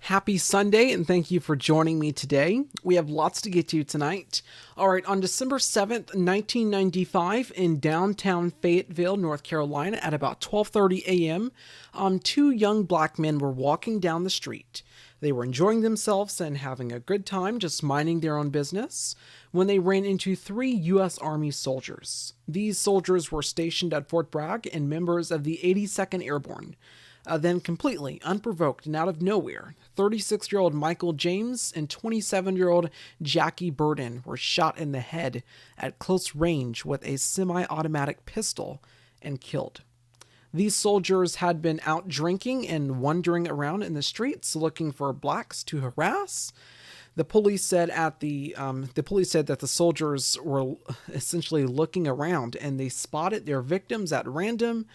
Happy Sunday, and thank you for joining me today. We have lots to get to tonight. All right, on December 7th, 1995, in downtown Fayetteville, North Carolina, at about 12:30 a.m., two young black men were walking down the street. They were enjoying themselves and having a good time, just minding their own business, when they ran into three U.S. Army soldiers. These soldiers were stationed at Fort Bragg and members of the 82nd Airborne. Then completely unprovoked and out of nowhere, 36-year-old Michael James and 27-year-old Jackie Burden were shot in the head at close range with a semi-automatic pistol and killed. These soldiers had been out drinking and wandering around in the streets looking for blacks to harass. The police said that the soldiers were essentially looking around and they spotted their victims at random,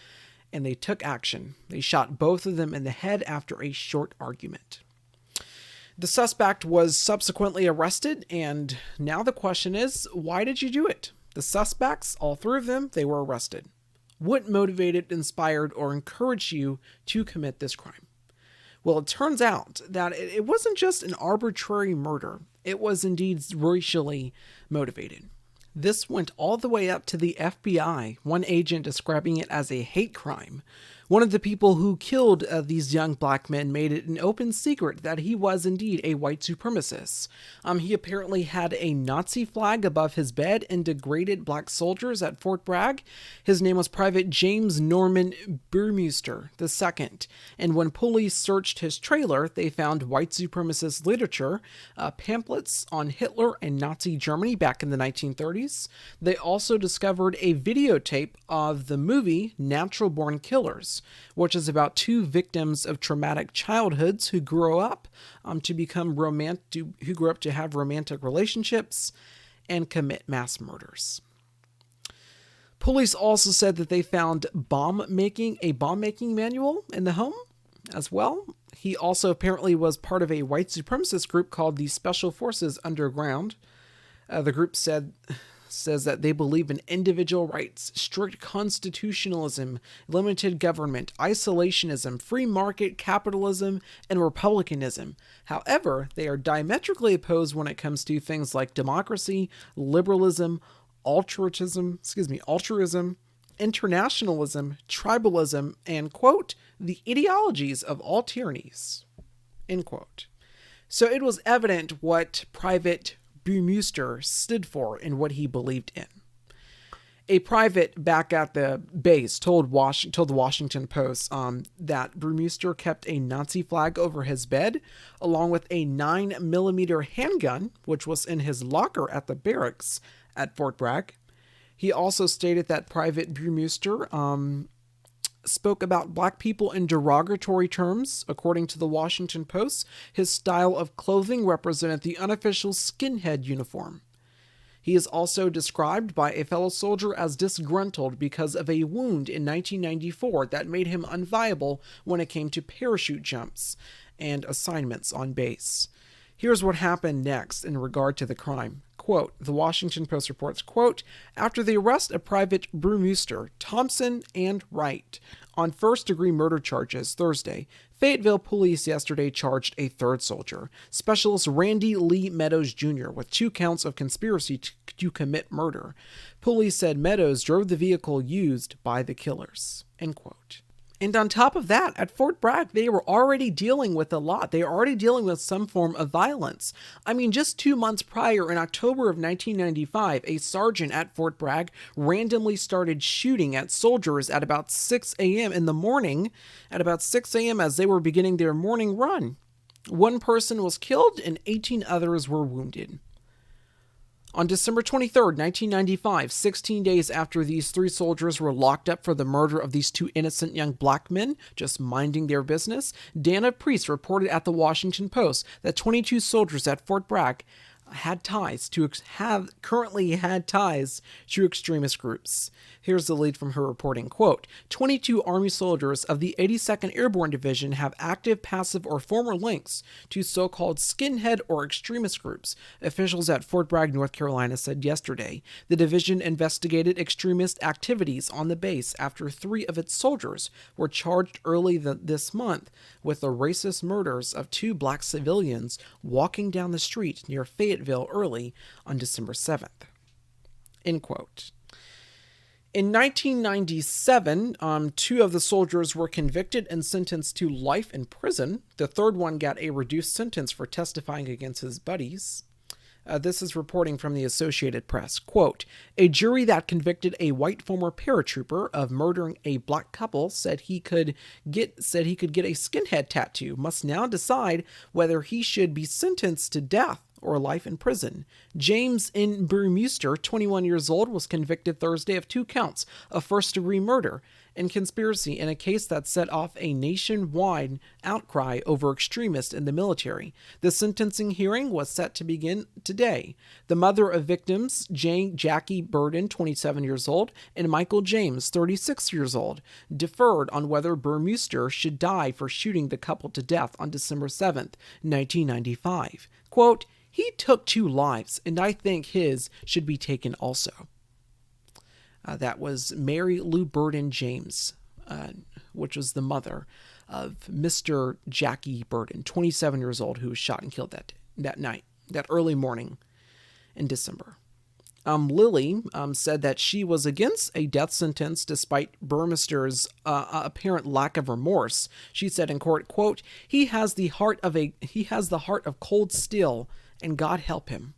and they took action. They shot both of them in the head after a short argument. The suspect was subsequently arrested, and now the question is, why did you do it? The suspects, all three of them, they were arrested. What motivated, inspired, or encouraged you to commit this crime? Well, it turns out that it wasn't just an arbitrary murder. It was indeed racially motivated. This went all the way up to the FBI, one agent describing it as a hate crime. One of the people who killed these young black men made it an open secret that he was indeed a white supremacist. He apparently had a Nazi flag above his bed and degraded black soldiers at Fort Bragg. His name was Private James Norman Burmeister II. And when police searched his trailer, they found white supremacist literature, pamphlets on Hitler and Nazi Germany back in the 1930s. They also discovered a videotape of the movie Natural Born Killers, which is about two victims of traumatic childhoods who grew up to have romantic relationships and commit mass murders. Police also said that they found a bomb making manual in the home as well. He also apparently was part of a white supremacist group called the Special Forces Underground. The group says that they believe in individual rights, strict constitutionalism, limited government, isolationism, free market capitalism, and republicanism. However, they are diametrically opposed when it comes to things like democracy, liberalism, altruism, internationalism, tribalism, and, quote, the ideologies of all tyrannies, end quote. So it was evident what Private Burmeister stood for and what he believed in. A private back at the base told the Washington Post that Burmeister kept a Nazi flag over his bed, along with a 9mm handgun, which was in his locker at the barracks at Fort Bragg. He also stated that Private Burmeister spoke about black people in derogatory terms. According to the Washington Post, his style of clothing represented the unofficial skinhead uniform. He is also described by a fellow soldier as disgruntled because of a wound in 1994 that made him unviable when it came to parachute jumps and assignments on base. Here's what happened next in regard to the crime. Quote, the Washington Post reports, quote, after the arrest of Private Burmeister, Thompson, and Wright on first-degree murder charges Thursday, Fayetteville police yesterday charged a third soldier, Specialist Randy Lee Meadows Jr., with 2 counts of conspiracy to commit murder. Police said Meadows drove the vehicle used by the killers, end quote. And on top of that, at Fort Bragg, they were already dealing with a lot. They were already dealing with some form of violence. I mean, just 2 months prior, in October of 1995, a sergeant at Fort Bragg randomly started shooting at soldiers at about 6 a.m. in the morning, as they were beginning their morning run. 1 person was killed and 18 others were wounded. On December 23, 1995, 16 days after these 3 soldiers were locked up for the murder of these 2 innocent young black men, just minding their business, Dana Priest reported at the Washington Post that 22 soldiers at Fort Bragg currently had ties to extremist groups. Here's the lead from her reporting, quote, 22 Army soldiers of the 82nd Airborne Division have active, passive, or former links to so-called skinhead or extremist groups, officials at Fort Bragg, North Carolina said yesterday. The division investigated extremist activities on the base after 3 of its soldiers were charged early this month with the racist murders of 2 black civilians walking down the street near Fayetteville early on December 7th. End quote. In 1997, 2 of the soldiers were convicted and sentenced to life in prison. The third one got a reduced sentence for testifying against his buddies. This is reporting from the Associated Press. Quote, a jury that convicted a white former paratrooper of murdering a black couple said he could get a skinhead tattoo must now decide whether he should be sentenced to death or life in prison. James N. Burmeister, 21 years old, was convicted Thursday of 2 counts of first-degree murder and conspiracy in a case that set off a nationwide outcry over extremists in the military. The sentencing hearing was set to begin today. The mother of victims, Jackie Burden, 27 years old, and Michael James, 36 years old, deferred on whether Burmeister should die for shooting the couple to death on December 7th, 1995. Quote, he took 2 lives, and I think his should be taken also. That was Mary Lou Burden James, which was the mother of Mr. Jackie Burden, 27 years old, who was shot and killed that early morning in December. Lily said that she was against a death sentence despite Burmeister's apparent lack of remorse. She said in court, quote, he has the heart of cold steel, and God help him,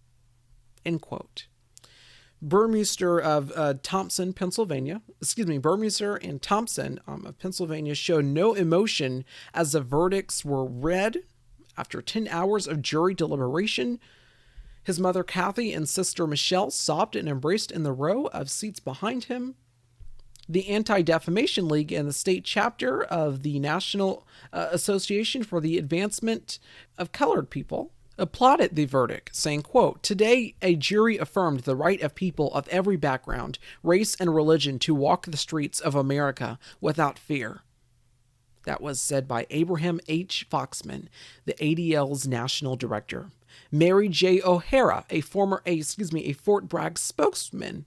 end quote. Burmeister and Thompson of Pennsylvania showed no emotion as the verdicts were read after 10 hours of jury deliberation. His mother, Kathy, and sister, Michelle, sobbed and embraced in the row of seats behind him. The Anti-Defamation League and the state chapter of the National Association for the Advancement of Colored People applauded the verdict, saying, quote, today a jury affirmed the right of people of every background, race, and religion to walk the streets of America without fear. That was said by Abraham H. Foxman, the ADL's national director. Mary J. O'Hara, a Fort Bragg spokesman,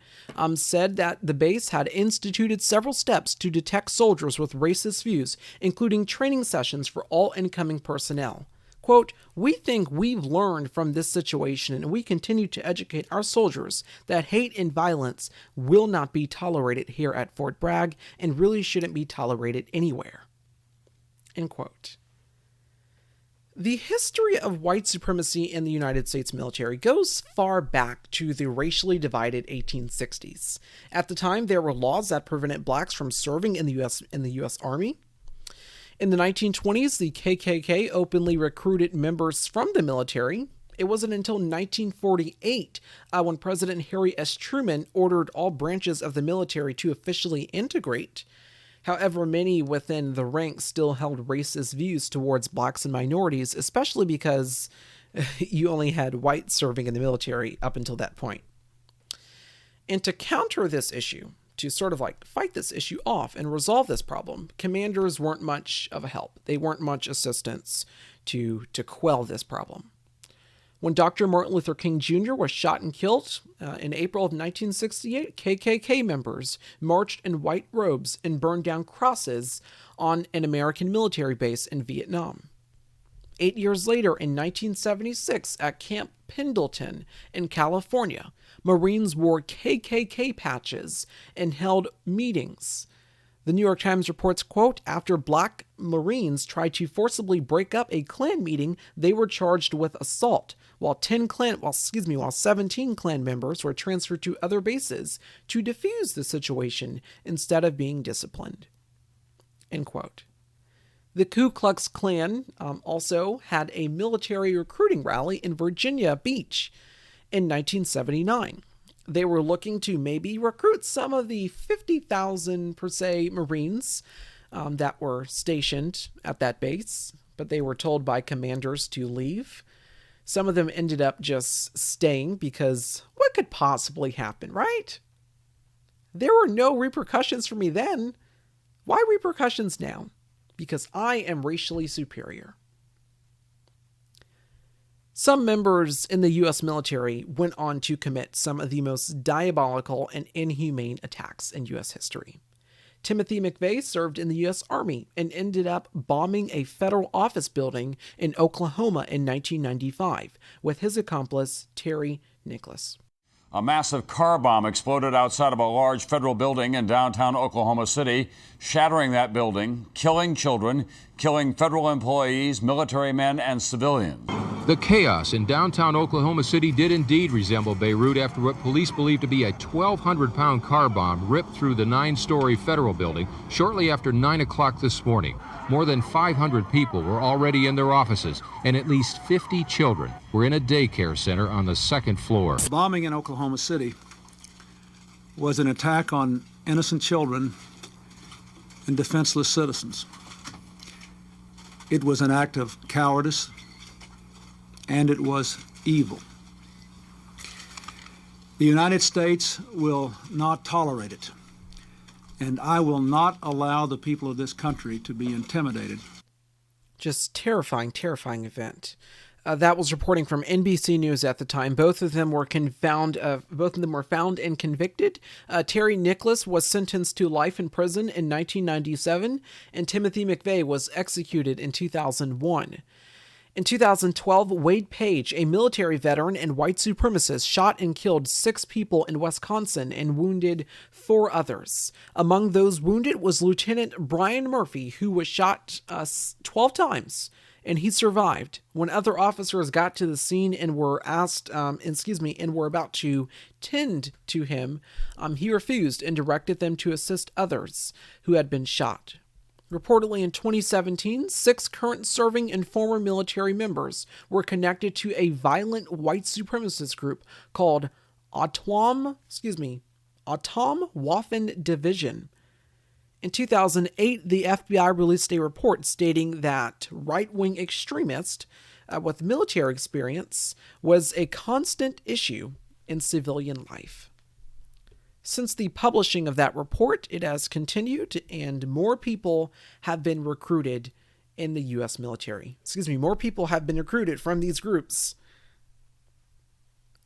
said that the base had instituted several steps to detect soldiers with racist views, including training sessions for all incoming personnel. Quote, we think we've learned from this situation and we continue to educate our soldiers that hate and violence will not be tolerated here at Fort Bragg and really shouldn't be tolerated anywhere. End quote. The history of white supremacy in the United States military goes far back to the racially divided 1860s. At the time, there were laws that prevented blacks from serving in the U.S. Army. In the 1920s, the KKK openly recruited members from the military. It wasn't until 1948 when President Harry S. Truman ordered all branches of the military to officially integrate. However, many within the ranks still held racist views towards blacks and minorities, especially because you only had whites serving in the military up until that point. And to counter this issue, to sort of fight this issue off and resolve this problem, commanders weren't much of a help. They weren't much assistance to quell this problem. When Dr. Martin Luther King Jr. was shot and killed in April of 1968, KKK members marched in white robes and burned down crosses on an American military base in Vietnam. 8 years later, in 1976, at Camp Pendleton in California, Marines wore KKK patches and held meetings. The New York Times reports, quote, after black Marines tried to forcibly break up a Klan meeting, they were charged with assault, while 17 Klan members were transferred to other bases to defuse the situation instead of being disciplined. End quote. The Ku Klux Klan also had a military recruiting rally in Virginia Beach in 1979. They were looking to maybe recruit some of the 50,000 per se Marines that were stationed at that base, but they were told by commanders to leave. Some of them ended up just staying because what could possibly happen, right? There were no repercussions for me then. Why repercussions now? Because I am racially superior. Some members in the U.S. military went on to commit some of the most diabolical and inhumane attacks in U.S. history. Timothy McVeigh served in the U.S. Army and ended up bombing a federal office building in Oklahoma in 1995 with his accomplice, Terry Nicholas. A massive car bomb exploded outside of a large federal building in downtown Oklahoma City, shattering that building, killing children, killing federal employees, military men, and civilians. The chaos in downtown Oklahoma City did indeed resemble Beirut after what police believe to be a 1,200-pound car bomb ripped through the 9-story federal building shortly after 9 o'clock this morning. More than 500 people were already in their offices, and at least 50 children were in a daycare center on the second floor. The bombing in Oklahoma City was an attack on innocent children and defenseless citizens. It was an act of cowardice, and it was evil. The United States will not tolerate it, and I will not allow the people of this country to be intimidated. Just terrifying, terrifying event. That was reporting from NBC News at the time. Both of them were found and convicted. Terry Nicholas was sentenced to life in prison in 1997, and Timothy McVeigh was executed in 2001. In 2012, Wade Page, a military veteran and white supremacist, shot and killed 6 people in Wisconsin and wounded 4 others. Among those wounded was Lieutenant Brian Murphy, who was shot 12 times, and he survived. When other officers got to the scene and were about to tend to him, he refused and directed them to assist others who had been shot. Reportedly in 2017, 6 current serving and former military members were connected to a violent white supremacist group called Atom Waffen Division. In 2008, the FBI released a report stating that right-wing extremists with military experience was a constant issue in civilian life. Since the publishing of that report, it has continued, and more people have been recruited in the U.S. military. More people have been recruited from these groups.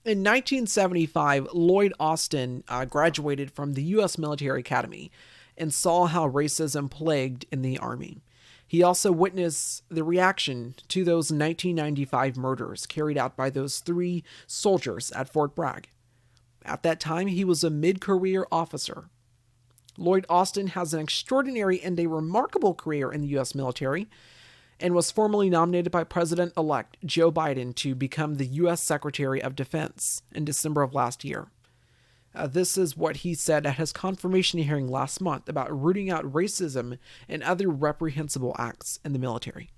In 1975, Lloyd Austin graduated from the U.S. Military Academy and saw how racism plagued in the Army. He also witnessed the reaction to those 1995 murders carried out by those 3 soldiers at Fort Bragg. At that time, he was a mid-career officer. Lloyd Austin has an extraordinary and a remarkable career in the U.S. military and was formally nominated by President-elect Joe Biden to become the U.S. Secretary of Defense in December of last year. This is what he said at his confirmation hearing last month about rooting out racism and other reprehensible acts in the military.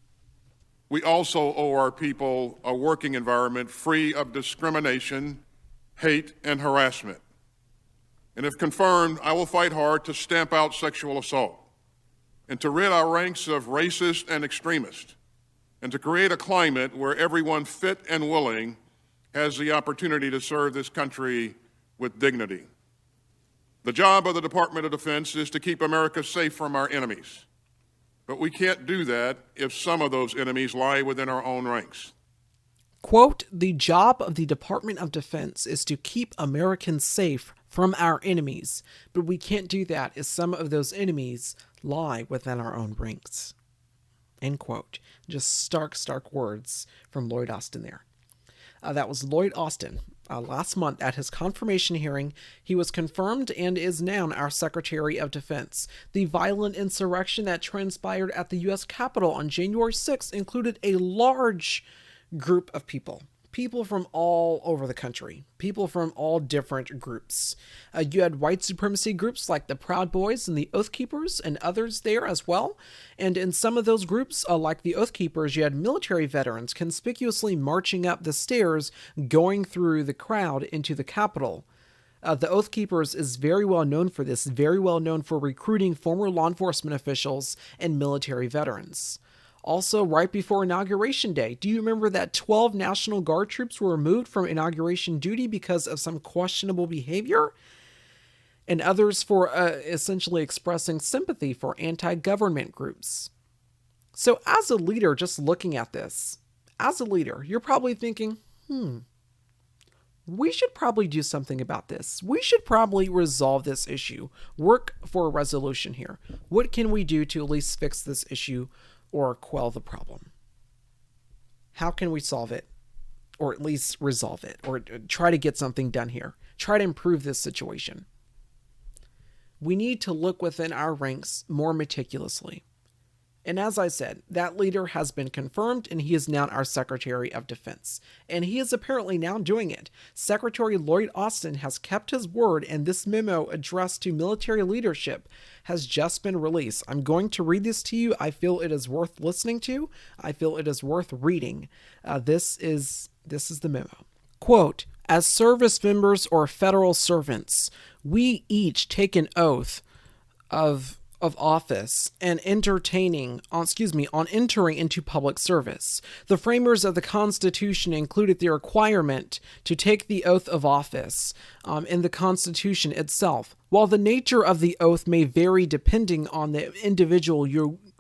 We also owe our people a working environment free of discrimination, hate, and harassment. And if confirmed, I will fight hard to stamp out sexual assault and to rid our ranks of racists and extremists and to create a climate where everyone fit and willing has the opportunity to serve this country with dignity. The job of the Department of Defense is to keep America safe from our enemies. But we can't do that if some of those enemies lie within our own ranks. Quote, the job of the Department of Defense is to keep Americans safe from our enemies, but we can't do that if some of those enemies lie within our own ranks. End quote. Just stark words from Lloyd Austin there. That was Lloyd Austin. Last month at his confirmation hearing, he was confirmed and is now our Secretary of Defense. The violent insurrection that transpired at the U.S. Capitol on January 6th included a large group of people from all over the country, people from all different groups. You had white supremacy groups like the Proud Boys and the Oath Keepers and others there as well. And in some of those groups, like the Oath Keepers, you had military veterans conspicuously marching up the stairs, going through the crowd into the Capitol. The Oath Keepers is very well known for this, very well known for recruiting former law enforcement officials and military veterans. Also, right before Inauguration Day, do you remember that 12 National Guard troops were removed from inauguration duty because of some questionable behavior? And others for essentially expressing sympathy for anti-government groups. So as a leader, just looking at this, as a leader, you're probably thinking, we should probably do something about this. We should probably resolve this issue, work for a resolution here. What can we do to at least fix this issue or quell the problem? How can we solve it, or at least resolve it, or try to get something done here? Try to improve this situation. We need to look within our ranks more meticulously. And as I said, that leader has been confirmed, and he is now our Secretary of Defense. And he is apparently now doing it. Secretary Lloyd Austin has kept his word, and this memo addressed to military leadership has just been released. I'm going to read this to you. I feel it is worth listening to. I feel it is worth reading. This is the memo. Quote, as service members or federal servants, we each take an oath of office and on entering into public service. The framers of the Constitution included the requirement to take the oath of office in the Constitution itself. While the nature of the oath may vary depending on the individual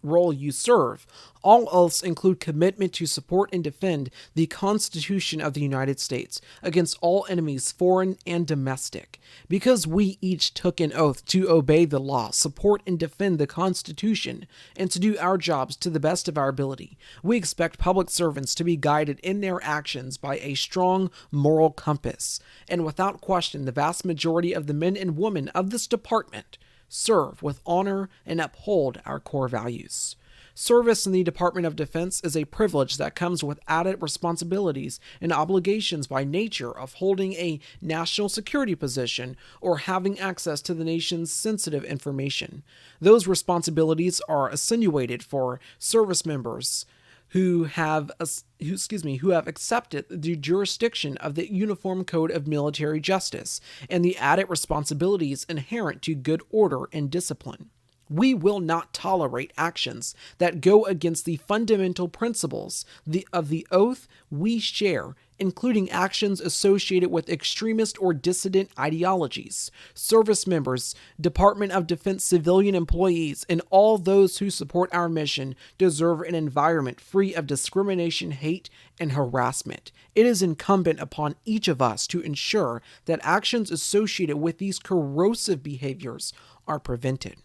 role you serve, all oaths include commitment to support and defend the Constitution of the United States against all enemies, foreign and domestic. Because we each took an oath to obey the law, support and defend the Constitution, and to do our jobs to the best of our ability, we expect public servants to be guided in their actions by a strong moral compass. And without question, the vast majority of the men and women of this department serve with honor and uphold our core values. Service in the Department of Defense is a privilege that comes with added responsibilities and obligations by nature of holding a national security position or having access to the nation's sensitive information. Those responsibilities are attenuated for service members who have accepted the jurisdiction of the Uniform Code of Military Justice and the added responsibilities inherent to good order and discipline. We will not tolerate actions that go against the fundamental principles of the oath we share, including actions associated with extremist or dissident ideologies. Service members, Department of Defense civilian employees, and all those who support our mission deserve an environment free of discrimination, hate, and harassment. It is incumbent upon each of us to ensure that actions associated with these corrosive behaviors are prevented.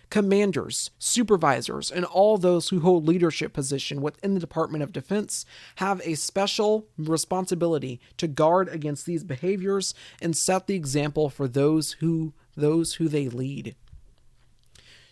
Commanders, supervisors, and all those who hold leadership position within the Department of Defense have a special responsibility to guard against these behaviors and set the example for those who they lead.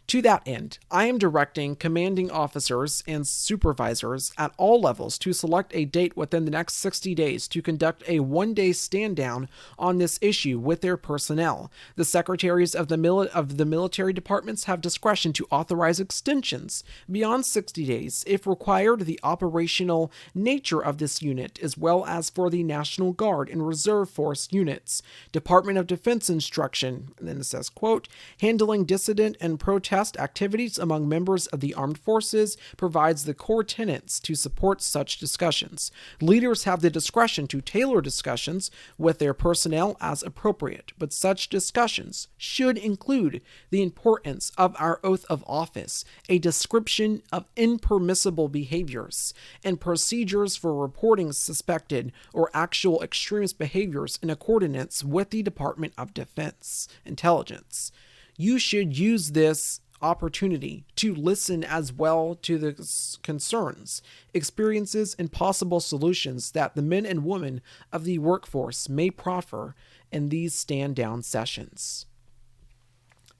To that end, I am directing commanding officers and supervisors at all levels to select a date within the next 60 days to conduct a one-day stand-down on this issue with their personnel. The secretaries of the military departments have discretion to authorize extensions beyond 60 days if required. The operational nature of this unit, as well as for the National Guard and Reserve Force units. Department of Defense instruction, and then it says, quote, handling dissident and protest activities among members of the armed forces provides the core tenets to support such discussions. Leaders have the discretion to tailor discussions with their personnel as appropriate, but such discussions should include the importance of our oath of office, a description of impermissible behaviors, and procedures for reporting suspected or actual extremist behaviors in accordance with the Department of Defense intelligence. You should use this opportunity to listen as well to the concerns, experiences, and possible solutions that the men and women of the workforce may proffer in these stand-down sessions.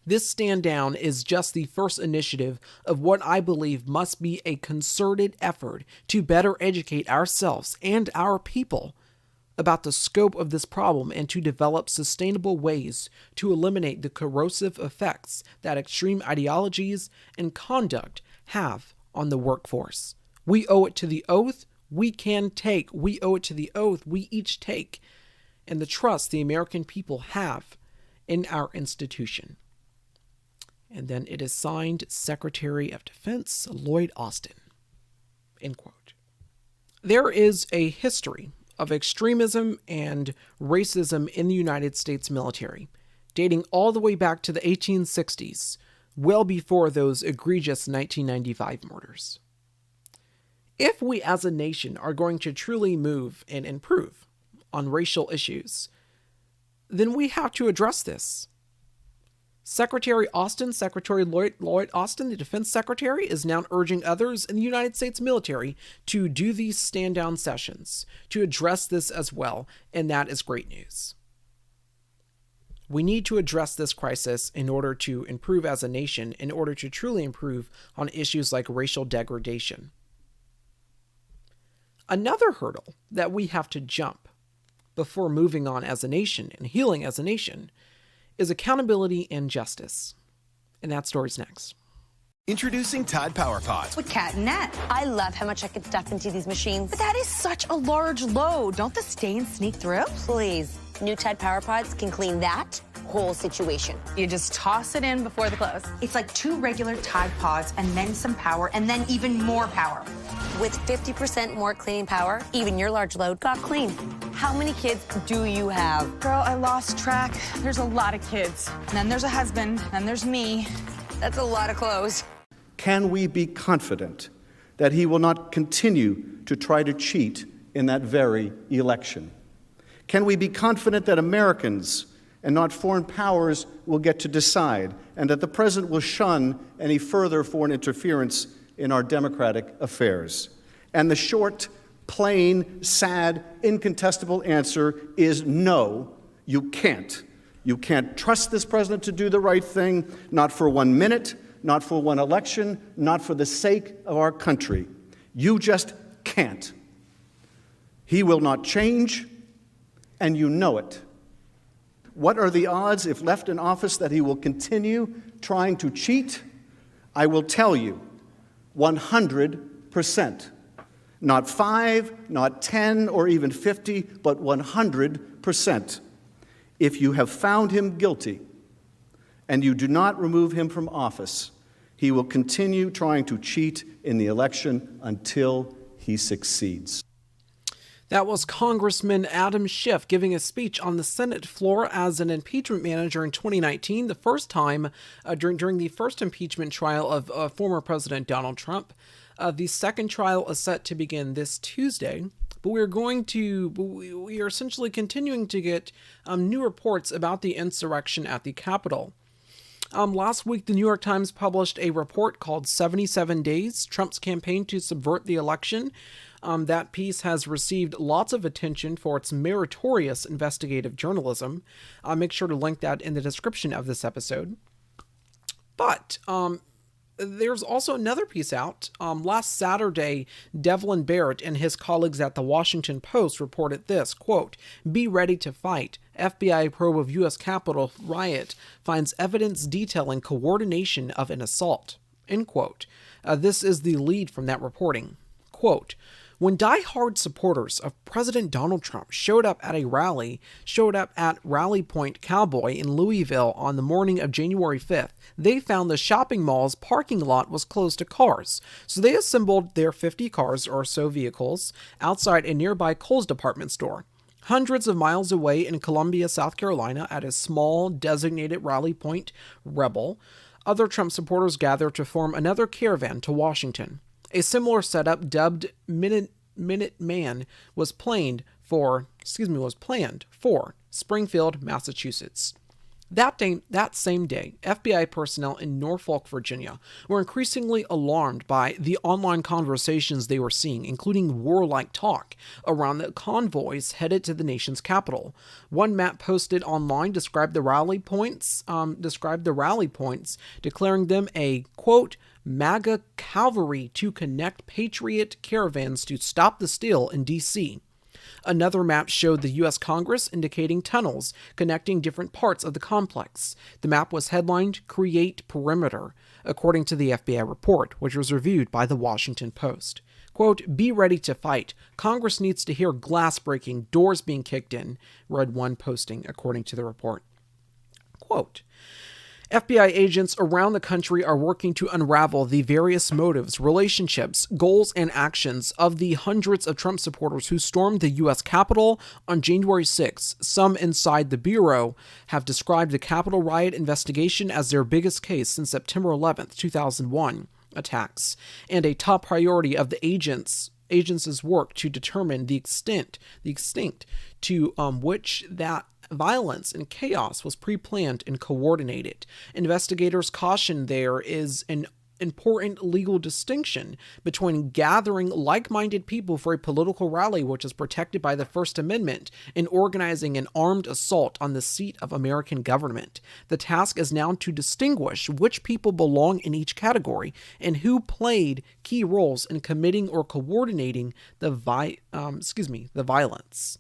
This stand-down is just the first initiative of what I believe must be a concerted effort to better educate ourselves and our people about the scope of this problem and to develop sustainable ways to eliminate the corrosive effects that extreme ideologies and conduct have on the workforce. We owe it to the oath we owe it to the oath we each take, and the trust the American people have in our institution. And then it is signed Secretary of Defense Lloyd Austin. End quote. There is a history of extremism and racism in the United States military, dating all the way back to the 1860s, well before those egregious 1995 murders. If we as a nation are going to truly move and improve on racial issues, then we have to address this. Secretary Lloyd Austin, the Defense Secretary, is now urging others in the United States military to do these stand-down sessions, to address this as well, and that is great news. We need to address this crisis in order to improve as a nation, in order to truly improve on issues like racial degradation. Another hurdle that we have to jump before moving on as a nation and healing as a nation is accountability and justice. And that story's next. Introducing Tide Power Pods with cat and net. I love how much I can stuff into these machines. But that is such a large load. Don't the stains sneak through? Please. New Tide Power Pods can clean that whole situation. You just toss it in before the close. It's like 2 regular Tide Pods and then some power and then even more power. With 50% more cleaning power, even your large load got clean. How many kids do you have? Girl, I lost track. There's a lot of kids. And then there's a husband, and there's me. That's a lot of clothes. Can we be confident that he will not continue to try to cheat in that very election? Can we be confident that Americans and not foreign powers will get to decide, and that the president will shun any further foreign interference in our democratic affairs? And the short, plain, sad, incontestable answer is no, you can't. You can't trust this president to do the right thing, not for 1 minute, not for one election, not for the sake of our country. You just can't. He will not change, and you know it. What are the odds, if left in office, that he will continue trying to cheat? I will tell you, 100%. Not 5, not 10, or even 50, but 100%. If you have found him guilty and you do not remove him from office, he will continue trying to cheat in the election until he succeeds. That was Congressman Adam Schiff giving a speech on the Senate floor as an impeachment manager in 2019, the first time during the first impeachment trial of former President Donald Trump. The second trial is set to begin this Tuesday, but we are essentially continuing to get new reports about the insurrection at the Capitol. Last week, the New York Times published a report called 77 Days, Trump's Campaign to Subvert the Election. That piece has received lots of attention for its meritorious investigative journalism. I'll make sure to link that in the description of this episode. But there's also another piece out. Last Saturday, Devlin Barrett and his colleagues at the Washington Post reported this, quote, "Be ready to fight. FBI probe of U.S. Capitol riot finds evidence detailing coordination of an assault," end quote. This is the lead from that reporting. Quote, "When die-hard supporters of President Donald Trump showed up at Rally Point Cowboy in Louisville on the morning of January 5th, they found the shopping mall's parking lot was closed to cars. So they assembled their 50 cars or so vehicles outside a nearby Kohl's department store. Hundreds of miles away in Columbia, South Carolina, at a small designated Rally Point Rebel, other Trump supporters gathered to form another caravan to Washington. A similar setup, dubbed Minuteman, was planned for Springfield, Massachusetts. That same day, FBI personnel in Norfolk, Virginia, were increasingly alarmed by the online conversations they were seeing, including warlike talk around the convoys headed to the nation's capital. One map posted online described the rally points, declaring them a, quote, MAGA cavalry to connect patriot caravans to stop the steal in D.C. Another map showed the U.S. Congress indicating tunnels connecting different parts of the complex. The map was headlined, "Create Perimeter," according to the FBI report, which was reviewed by the Washington Post. Quote, "Be ready to fight. Congress needs to hear glass breaking, doors being kicked in," read one posting, according to the report. Quote, FBI agents around the country are working to unravel the various motives, relationships, goals, and actions of the hundreds of Trump supporters who stormed the U.S. Capitol on January 6. Some inside the Bureau have described the Capitol riot investigation as their biggest case since September 11, 2001 attacks, and a top priority of the agents' work to determine the extent to which that violence and chaos was pre-planned and coordinated. Investigators caution there is an important legal distinction between gathering like-minded people for a political rally, which is protected by the First Amendment, and organizing an armed assault on the seat of American government. The task is now to distinguish which people belong in each category and who played key roles in committing or coordinating the violence.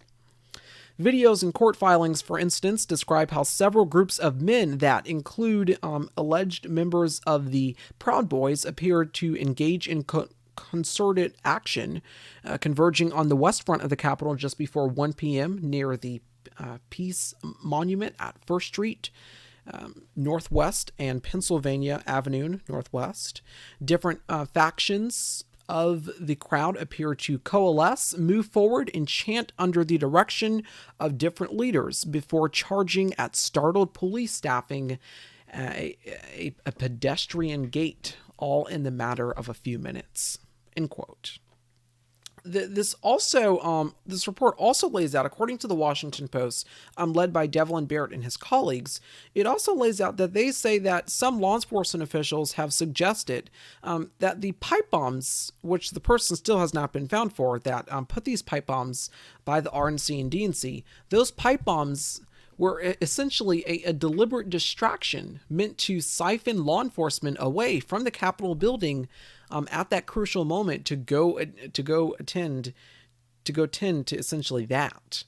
Videos and court filings, for instance, describe how several groups of men that include alleged members of the Proud Boys appeared to engage in concerted action, converging on the west front of the Capitol just before 1 p.m. near the Peace Monument at First Street Northwest and Pennsylvania Avenue Northwest. Different factions of the crowd appear to coalesce, move forward, and chant under the direction of different leaders before charging at startled police staffing a pedestrian gate, all in the matter of a few minutes. End quote. This report also lays out, according to the Washington Post, led by Devlin Barrett and his colleagues, it also lays out that they say that some law enforcement officials have suggested that the pipe bombs, which the person still has not been found for, that put these pipe bombs by the RNC and DNC, those pipe bombs were essentially a deliberate distraction meant to siphon law enforcement away from the Capitol building at that crucial moment to go tend to essentially that.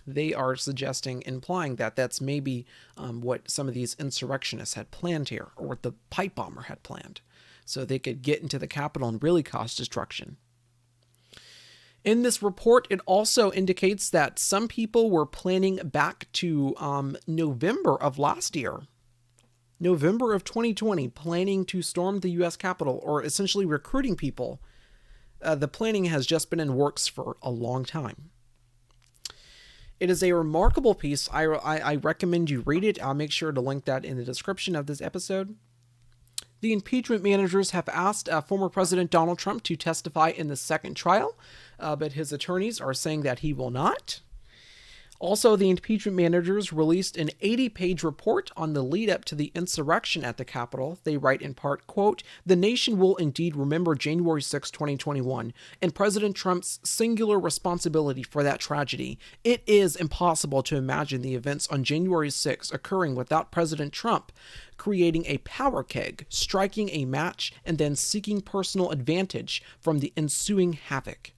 They are suggesting, implying that that's maybe what some of these insurrectionists had planned here, or what the pipe bomber had planned, so they could get into the Capitol and really cause destruction. In this report, it also indicates that some people were planning back to November of last year, November of 2020, planning to storm the U.S. Capitol, or essentially recruiting people. The planning has just been in works for a long time. It is a remarkable piece. I recommend you read it. I'll make sure to link that in the description of this episode. The impeachment managers have asked former President Donald Trump to testify in the second trial, but his attorneys are saying that he will not. Also, the impeachment managers released an 80-page report on the lead-up to the insurrection at the Capitol. They write in part, quote, "The nation will indeed remember January 6, 2021, and President Trump's singular responsibility for that tragedy. It is impossible to imagine the events on January 6 occurring without President Trump creating a power keg, striking a match, and then seeking personal advantage from the ensuing havoc."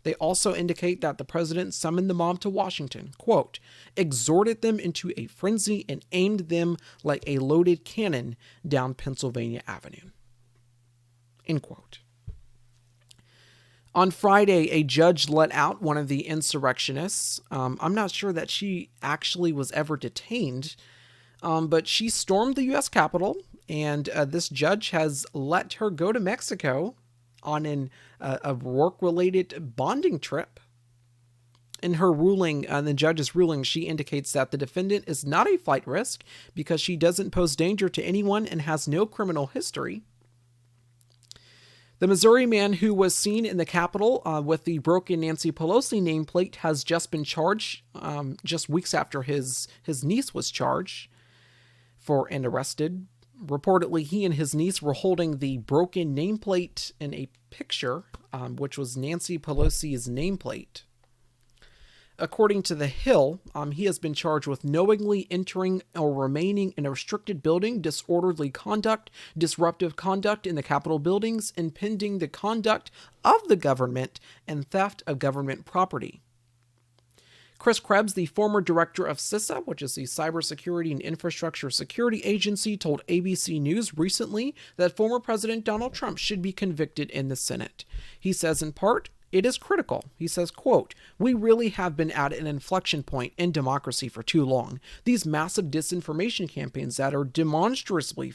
They also indicate that the president summoned the mob to Washington, quote, "exhorted them into a frenzy and aimed them like a loaded cannon down Pennsylvania Avenue." End quote. On Friday, a judge let out one of the insurrectionists. I'm not sure that she actually was ever detained, but she stormed the U.S. Capitol, and this judge has let her go to Mexico on a work-related bonding trip. In her ruling, the judge's ruling, she indicates that the defendant is not a flight risk because she doesn't pose danger to anyone and has no criminal history. The Missouri man who was seen in the Capitol with the broken Nancy Pelosi nameplate has just been charged just weeks after his niece was charged and arrested. Reportedly, he and his niece were holding the broken nameplate in a picture, which was Nancy Pelosi's nameplate. According to The Hill, he has been charged with knowingly entering or remaining in a restricted building, disorderly conduct, disruptive conduct in the Capitol buildings, impeding the conduct of the government, and theft of government property. Chris Krebs, the former director of CISA, which is the Cybersecurity and Infrastructure Security Agency, told ABC News recently that former President Donald Trump should be convicted in the Senate. He says in part, It is critical. He says, quote, "We really have been at an inflection point in democracy for too long. These massive disinformation campaigns that are demonstrably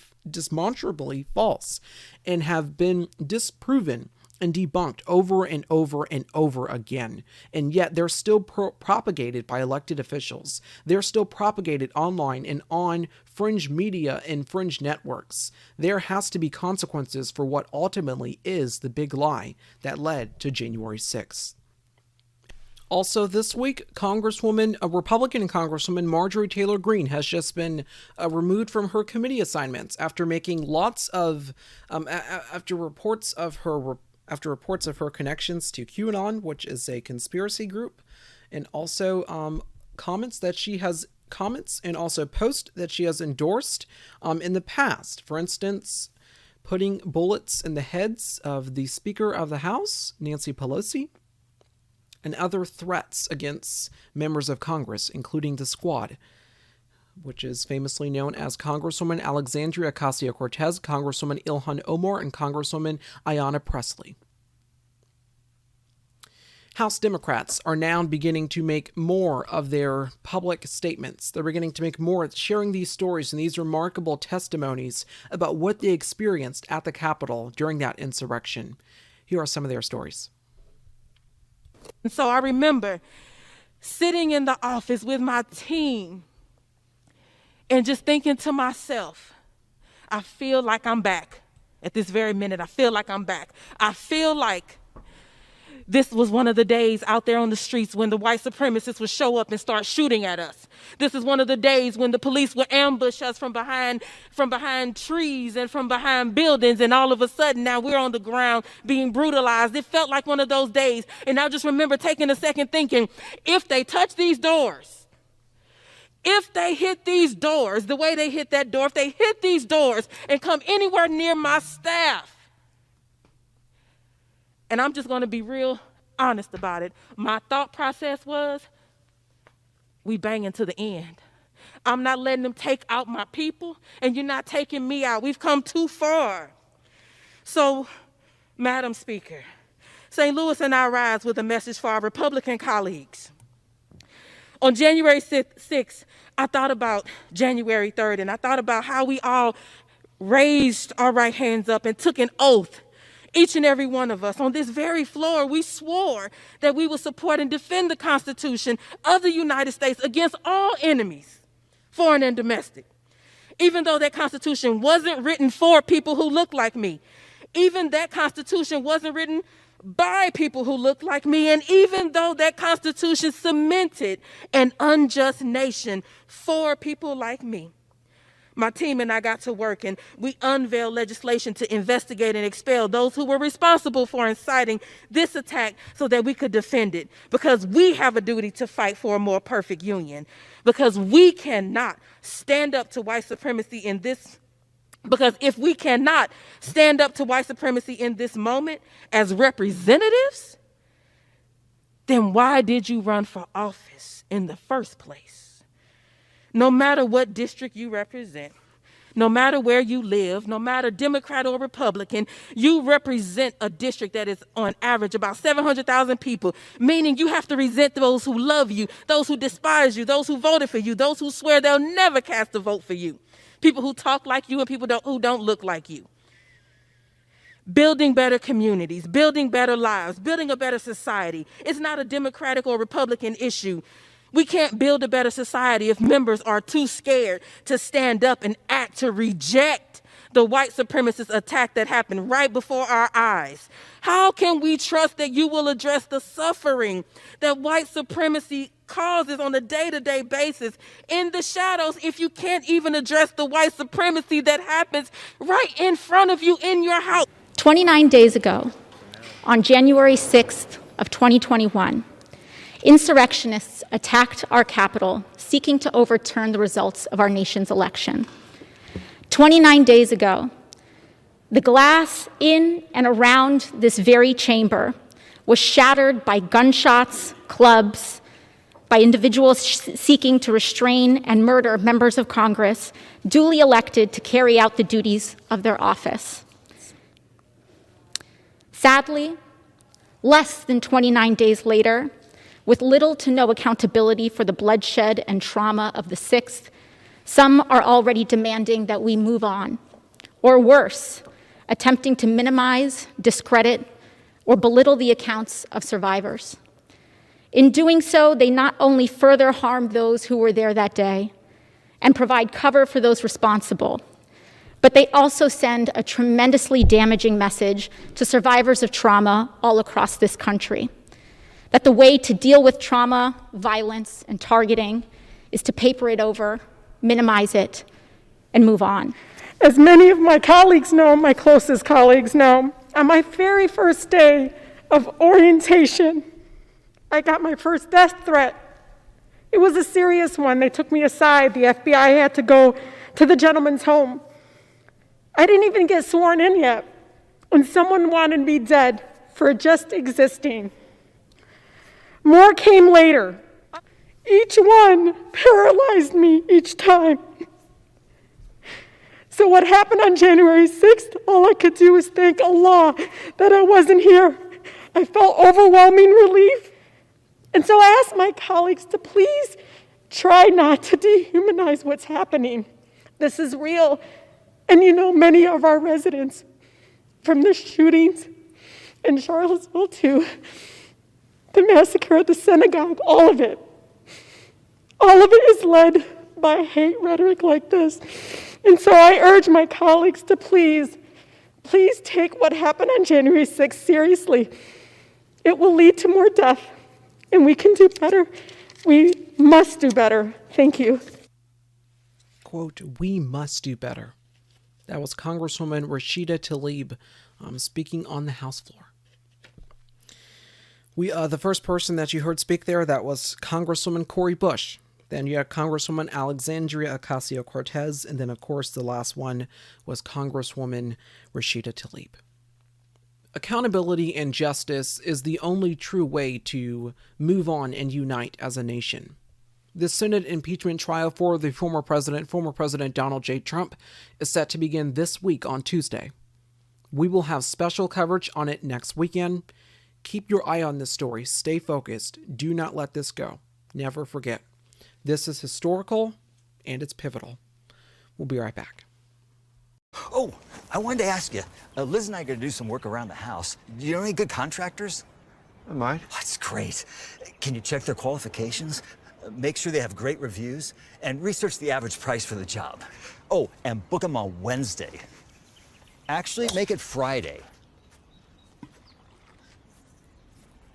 false and have been disproven and debunked over and over and over again. And yet they're still propagated by elected officials. They're still propagated online and on fringe media and fringe networks. There has to be consequences for what ultimately is the big lie that led to January 6th. Also this week, Republican Congresswoman Marjorie Taylor Greene has just been removed from her committee assignments after making lots of, after reports of her connections to QAnon, which is a conspiracy group, and also comments and also posts that she has endorsed in the past. For instance, putting bullets in the heads of the Speaker of the House, Nancy Pelosi, and other threats against members of Congress, including the Squad, which is famously known as Congresswoman Alexandria Ocasio-Cortez, Congresswoman Ilhan Omar, and Congresswoman Ayanna Pressley. House Democrats are now beginning to make more of their public statements. They're beginning to make more, sharing these stories and these remarkable testimonies about what they experienced at the Capitol during that insurrection. Here are some of their stories. And so I remember sitting in the office with my team and just thinking to myself, I feel like I'm back. At this very minute, I feel like I'm back. I feel like this was one of the days out there on the streets when the white supremacists would show up and start shooting at us. This is one of the days when the police would ambush us from behind trees and from behind buildings, and all of a sudden now we're on the ground being brutalized. It felt like one of those days, and I just remember taking a second thinking, if they touch these doors, if they hit these doors the way they hit that door, if they hit these doors and come anywhere near my staff, and I'm just going to be real honest about it, my thought process was, we banging to the end. I'm not letting them take out my people, and you're not taking me out. We've come too far. So, Madam Speaker, St. Louis and I rise with a message for our Republican colleagues. On January 6th, I thought about January 3rd, and I thought about how we all raised our right hands up and took an oath. Each and every one of us on this very floor, we swore that we would support and defend the Constitution of the United States against all enemies, foreign and domestic. Even though that Constitution wasn't written for people who look like me, even that Constitution wasn't written by people who look like me, and even though that Constitution cemented an unjust nation for people like me, my team and I got to work, and we unveiled legislation to investigate and expel those who were responsible for inciting this attack so that we could defend it, because we have a duty to fight for a more perfect union, because we cannot stand up to white supremacy in this, because if we cannot stand up to white supremacy in this moment as representatives, then why did you run for office in the first place? No matter what district you represent, no matter where you live, no matter Democrat or Republican, you represent a district that is on average about 700,000 people, meaning you have to resent those who love you, those who despise you, those who voted for you, those who swear they'll never cast a vote for you, people who talk like you and people who don't look like you. Building better communities, building better lives, building a better society. It's not a Democratic or Republican issue. We can't build a better society if members are too scared to stand up and act to reject the white supremacist attack that happened right before our eyes. How can we trust that you will address the suffering that white supremacy causes on a day-to-day basis in the shadows if you can't even address the white supremacy that happens right in front of you in your house? 29 days ago, on January 6th of 2021, insurrectionists attacked our Capitol, seeking to overturn the results of our nation's election. 29 days ago, the glass in and around this very chamber was shattered by gunshots, clubs, by individuals seeking to restrain and murder members of Congress duly elected to carry out the duties of their office. Sadly, Less than 29 days later, with little to no accountability for the bloodshed and trauma of the 6th, some are already demanding that we move on, or worse, attempting to minimize, discredit, or belittle the accounts of survivors. In doing so, they not only further harm those who were there that day and provide cover for those responsible, but they also send a tremendously damaging message to survivors of trauma all across this country, that the way to deal with trauma, violence, and targeting is to paper it over, minimize it, and move on. As many of my colleagues know, my closest colleagues know, on my very first day of orientation, I got my first death threat. It was a serious one. They took me aside. The FBI had to go to the gentleman's home. I didn't even get sworn in yet when someone wanted me dead for just existing. More came later. Each one paralyzed me each time. So what happened on January 6th, all I could do was thank Allah that I wasn't here. I felt overwhelming relief. And so I asked my colleagues to please try not to dehumanize what's happening. This is real. And you know, many of our residents, from the shootings in Charlottesville to the massacre at the synagogue, all of it is led by hate rhetoric like this. And so I urge my colleagues to please take what happened on January 6th seriously. It will lead to more death, and we can do better. We must do better. Thank you. Quote, "We must do better." That was Congresswoman Rashida Tlaib speaking on the House floor. The first person that you heard speak there, that was Congresswoman Cori Bush. Then you had Congresswoman Alexandria Ocasio-Cortez, and then, of course, the last one was Congresswoman Rashida Tlaib. Accountability and justice is the only true way to move on and unite as a nation. The Senate impeachment trial for the former President Donald J. Trump, is set to begin this week on Tuesday. We will have special coverage on it next weekend. Keep your eye on this story. Stay focused. Do not let this go. Never forget. This is historical, and it's pivotal. We'll be right back. Oh, I wanted to ask you, Liz and I are going to do some work around the house. Do you know any good contractors? I might. Oh, that's great. Can you check their qualifications? Make sure they have great reviews, and research the average price for the job. Oh, and book them on Wednesday. Actually, make it Friday.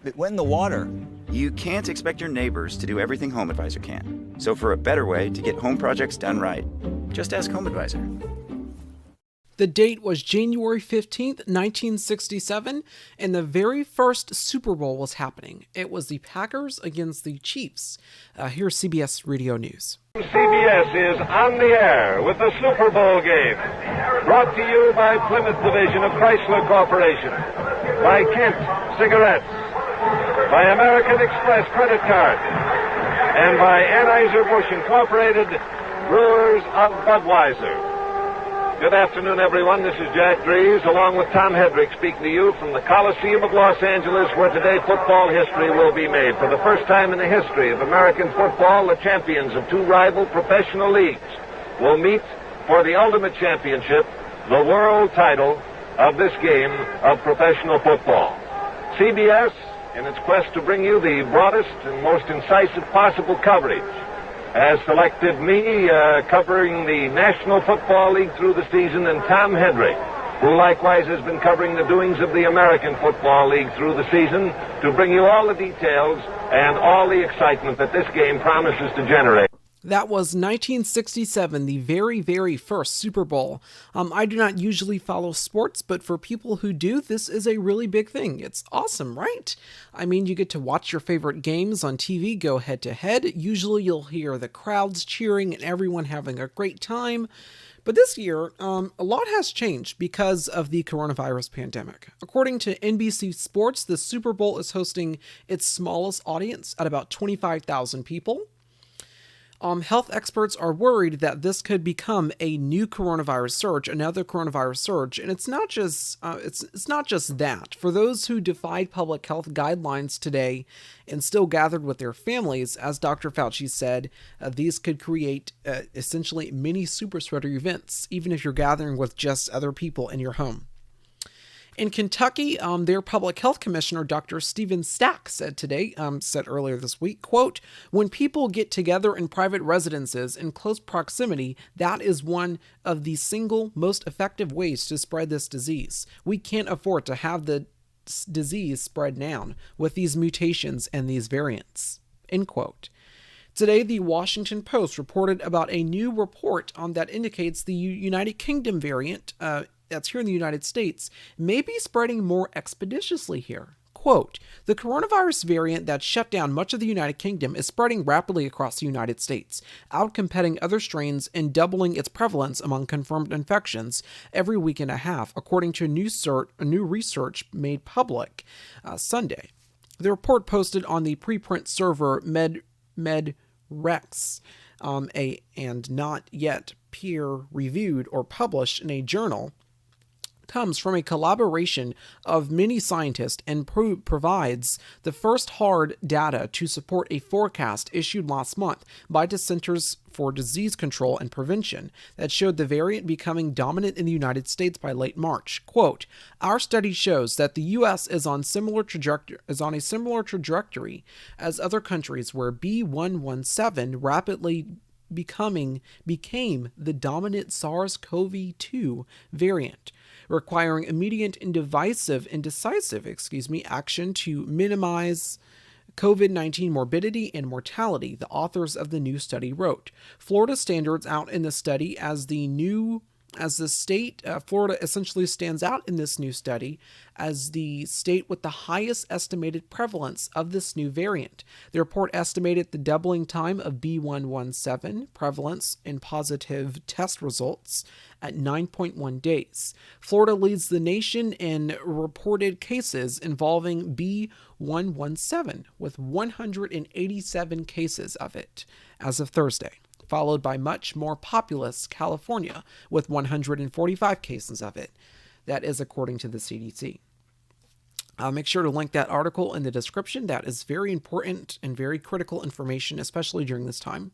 It went in the water. You can't expect your neighbors to do everything HomeAdvisor can. So for a better way to get home projects done right, just ask HomeAdvisor. The date was January 15th, 1967, and the very first Super Bowl was happening. It was the Packers against the Chiefs. Here's CBS Radio News. CBS is on the air with the Super Bowl game. Brought to you by Plymouth Division of Chrysler Corporation, by Kent Cigarettes, by American Express Credit Card, and by Anheuser-Busch Incorporated, Brewers of Budweiser. Good afternoon, everyone. This is Jack Drees, along with Tom Hedrick, speaking to you from the Coliseum of Los Angeles, where today football history will be made. For the first time in the history of American football, the champions of two rival professional leagues will meet for the ultimate championship, the world title of this game of professional football. CBS, in its quest to bring you the broadest and most incisive possible coverage, has selected me covering the National Football League through the season, and Tom Hedrick, who likewise has been covering the doings of the American Football League through the season, to bring you all the details and all the excitement that this game promises to generate. That was 1967, the very, very first Super Bowl. I do not usually follow sports, but for people who do, this is a really big thing. It's awesome, right? I mean, you get to watch your favorite games on TV go head to head. Usually you'll hear the crowds cheering and everyone having a great time. But this year, a lot has changed because of the coronavirus pandemic. According to NBC Sports, the Super Bowl is hosting its smallest audience at about 25,000 people. Health experts are worried that this could become a new coronavirus surge, another coronavirus surge, and it's not just that. For those who defied public health guidelines today and still gathered with their families, as Dr. Fauci said, these could create essentially mini super spreader events, even if you're gathering with just other people in your home. In Kentucky, their public health commissioner, Dr. Stephen Stack, said earlier this week, quote, "When people get together in private residences in close proximity, that is one of the single most effective ways to spread this disease. We can't afford to have the disease spread now with these mutations and these variants," end quote. Today, the Washington Post reported about a new report that indicates the United Kingdom variant, that's here in the United States, may be spreading more expeditiously here. Quote, "The coronavirus variant that shut down much of the United Kingdom is spreading rapidly across the United States, outcompeting other strains and doubling its prevalence among confirmed infections every week and a half, according to new research made public Sunday." The report posted on the preprint server MedRex, and not yet peer-reviewed or published in a journal, comes from a collaboration of many scientists and provides the first hard data to support a forecast issued last month by the Centers for Disease Control and Prevention that showed the variant becoming dominant in the United States by late March. Quote, "Our study shows that the U.S. is on a similar trajectory as other countries where B.1.1.7 rapidly became the dominant SARS-CoV-2 variant, requiring immediate and decisive action to minimize COVID-19 morbidity and mortality," the authors of the new study wrote. Florida standards out in the study Florida essentially stands out in this new study as the state with the highest estimated prevalence of this new variant. The report estimated the doubling time of B.1.1.7 prevalence in positive test results at 9.1 days. Florida leads the nation in reported cases involving B.1.1.7 with 187 cases of it as of Thursday, followed by much more populous California with 145 cases of it. That is according to the CDC. I'll make sure to link that article in the description. That is very important and very critical information, especially during this time.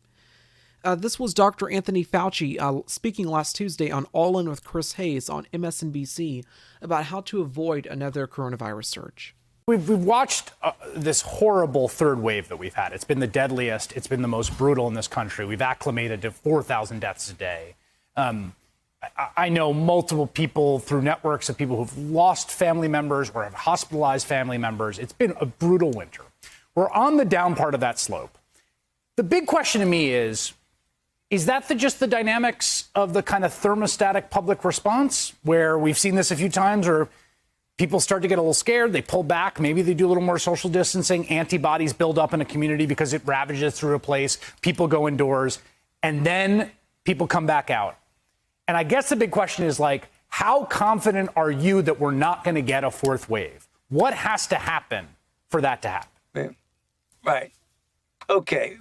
This was Dr. Anthony Fauci speaking last Tuesday on All In with Chris Hayes on MSNBC about how to avoid another coronavirus surge. We've watched this horrible third wave that we've had. It's been the deadliest. It's been the most brutal in this country. We've acclimated to 4,000 deaths a day. I know multiple people through networks of people who've lost family members or have hospitalized family members. It's been a brutal winter. We're on the down part of that slope. The big question to me is that just the dynamics of the kind of thermostatic public response where we've seen this a few times, or people start to get a little scared, they pull back, maybe they do a little more social distancing, antibodies build up in a community because it ravages through a place, people go indoors, and then people come back out. And I guess the big question is, like, how confident are you that we're not going to get a fourth wave? What has to happen for that to happen? Right. Okay.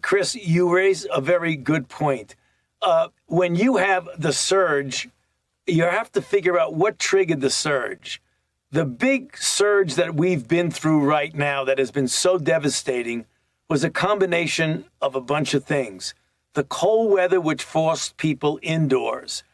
Chris, you raise a very good point. When you have the surge, you have to figure out what triggered the surge. The big surge that we've been through right now that has been so devastating was a combination of a bunch of things. The cold weather, which forced people indoors.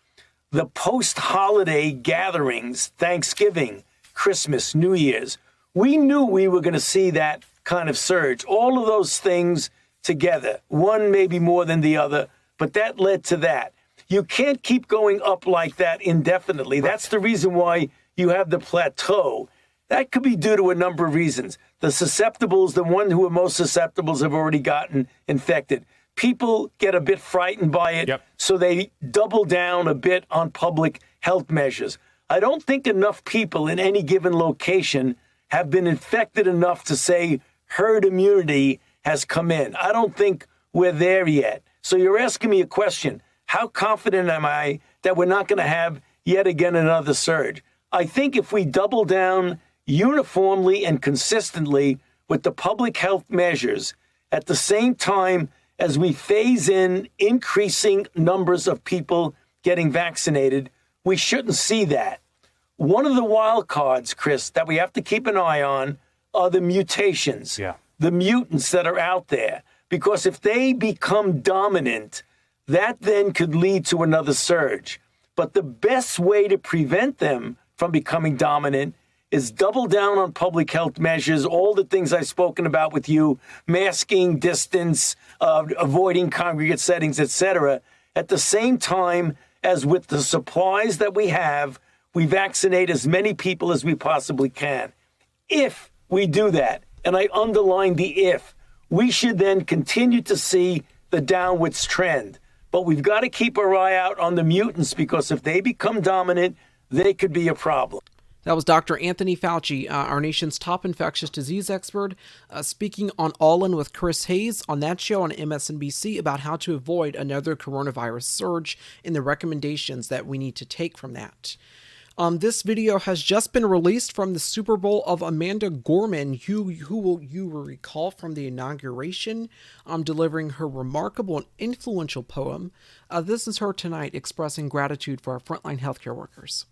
The post-holiday gatherings, Thanksgiving, Christmas, New Year's. We knew we were going to see that kind of surge. All of those things together, one maybe more than the other, but that led to that. You can't keep going up like that indefinitely. That's the reason why you have the plateau. That could be due to a number of reasons. The susceptibles, the ones who are most susceptible have already gotten infected. People get a bit frightened by it, so they double down a bit on public health measures. I don't think enough people in any given location have been infected enough to say herd immunity has come in. I don't think we're there yet. So you're asking me a question. How confident am I that we're not going to have yet again another surge? I think if we double down uniformly and consistently with the public health measures At the same time as we phase in increasing numbers of people getting vaccinated, we shouldn't see that. One of the wild cards, Chris, that we have to keep an eye on are the mutations, the mutants that are out there. Because if they become dominant, that then could lead to another surge. But the best way to prevent them from becoming dominant is double down on public health measures, all the things I've spoken about with you, masking, distance, avoiding congregate settings, etc. At the same time as with the supplies that we have, we vaccinate as many people as we possibly can. If we do that, and I underline the if, we should then continue to see the downwards trend. But we've got to keep our eye out on the mutants, because if they become dominant, they could be a problem. That was Dr. Anthony Fauci, our nation's top infectious disease expert, speaking on All In with Chris Hayes on that show on MSNBC about how to avoid another coronavirus surge and the recommendations that we need to take from that. This video has just been released from the Super Bowl of Amanda Gorman, who you will recall from the inauguration, delivering her remarkable and influential poem. This is her tonight expressing gratitude for our frontline healthcare workers.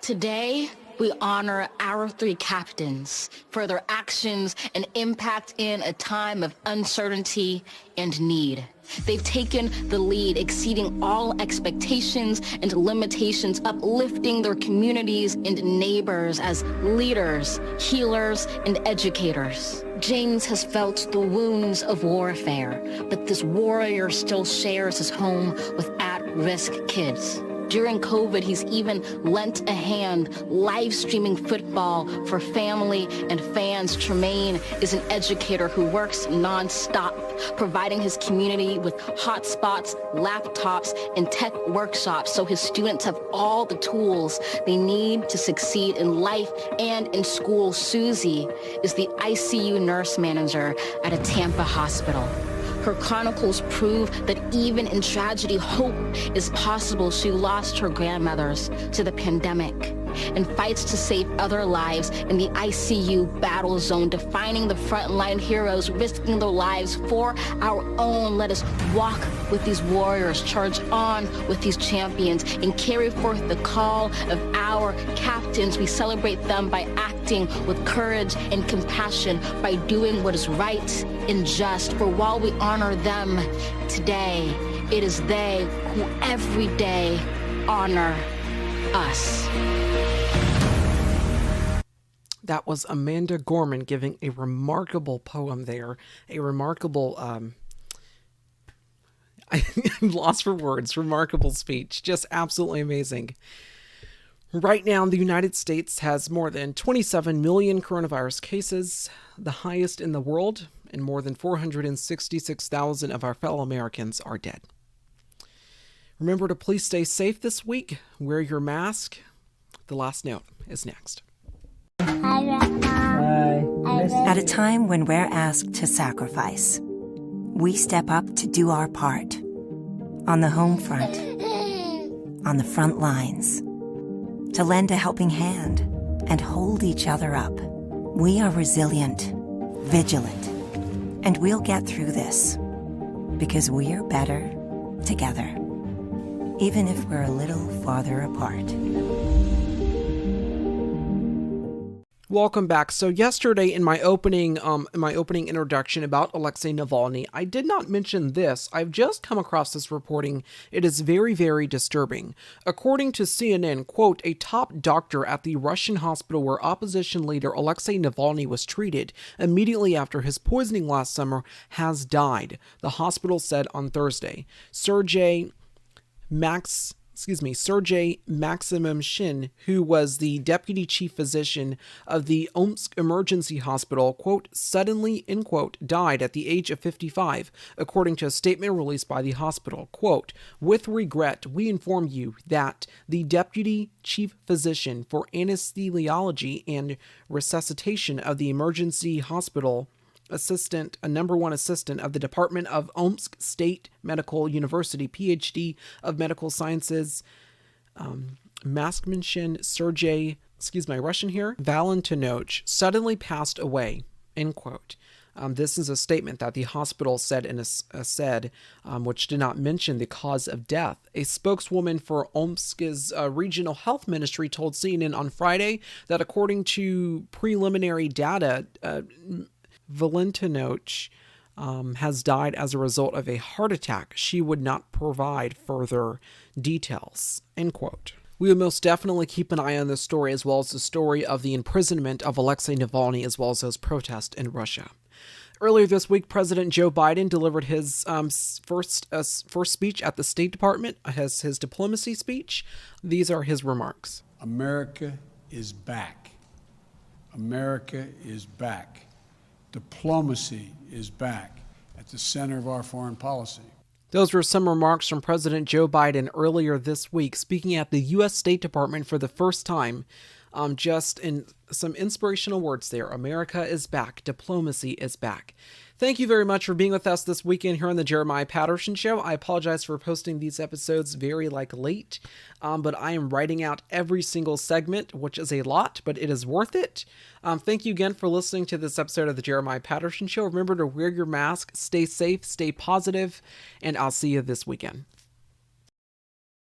Today, we honor our three captains for their actions and impact in a time of uncertainty and need. They've taken the lead, exceeding all expectations and limitations, uplifting their communities and neighbors as leaders, healers, and educators. James has felt the wounds of warfare, but this warrior still shares his home with at-risk kids. During COVID, he's even lent a hand live streaming football for family and fans. Tremaine is an educator who works nonstop, providing his community with hotspots, laptops, and tech workshops so his students have all the tools they need to succeed in life and in school. Susie is the ICU nurse manager at a Tampa hospital. Her chronicles prove that even in tragedy, hope is possible. She lost her grandmothers to the pandemic and fights to save other lives in the ICU battle zone, defining the frontline heroes, risking their lives for our own. Let us walk with these warriors, charge on with these champions, and carry forth the call of our captains. We celebrate them by acting with courage and compassion, by doing what is right and just. For while we honor them today, it is they who every day honor us. That was Amanda Gorman giving a remarkable poem there, a remarkable, I'm lost for words, remarkable speech, just absolutely amazing. Right now, the United States has more than 27 million coronavirus cases, the highest in the world, and more than 466,000 of our fellow Americans are dead. Remember to please stay safe this week, wear your mask. The last note is next. At a time when we're asked to sacrifice, we step up to do our part. On the home front, on the front lines, to lend a helping hand and hold each other up. We are resilient, vigilant, and we'll get through this because we're better together, even if we're a little farther apart. Welcome back. So yesterday in my opening introduction about Alexei Navalny, I did not mention this. I've just come across this reporting. It is very, very disturbing. According to CNN, quote, a top doctor at the Russian hospital where opposition leader Alexei Navalny was treated immediately after his poisoning last summer has died, the hospital said on Thursday. Sergei Maximumshin, who was the deputy chief physician of the Omsk Emergency Hospital, quote, suddenly, end quote, died at the age of 55, according to a statement released by the hospital. Quote, with regret, we inform you that the deputy chief physician for anesthesiology and resuscitation of the emergency hospital number one assistant of the Department of Omsk State Medical University, PhD of Medical Sciences, Maximumshin Sergei, Valentinov, suddenly passed away. end quote. This is a statement that the hospital said which did not mention the cause of death. A spokeswoman for Omsk's regional health ministry told CNN on Friday that according to preliminary data, Valentinoch has died as a result of a heart attack. She would not provide further details, end quote. We will most definitely keep an eye on this story, as well as the story of the imprisonment of Alexei Navalny, as well as those protests in Russia. Earlier this week, President Joe Biden delivered his first speech at the State Department, his diplomacy speech. These are his remarks. America is back. America is back. Diplomacy is back at the center of our foreign policy. Those were some remarks from President Joe Biden earlier this week, speaking at the U.S. State Department for the first time. Just in some inspirational words there. America is back. Diplomacy is back. Thank you very much for being with us this weekend here on the Jeremiah Patterson Show. I apologize for posting these episodes very late, but I am writing out every single segment, which is a lot, but it is worth it. Thank you again for listening to this episode of the Jeremiah Patterson Show. Remember to wear your mask, stay safe, stay positive, and I'll see you this weekend.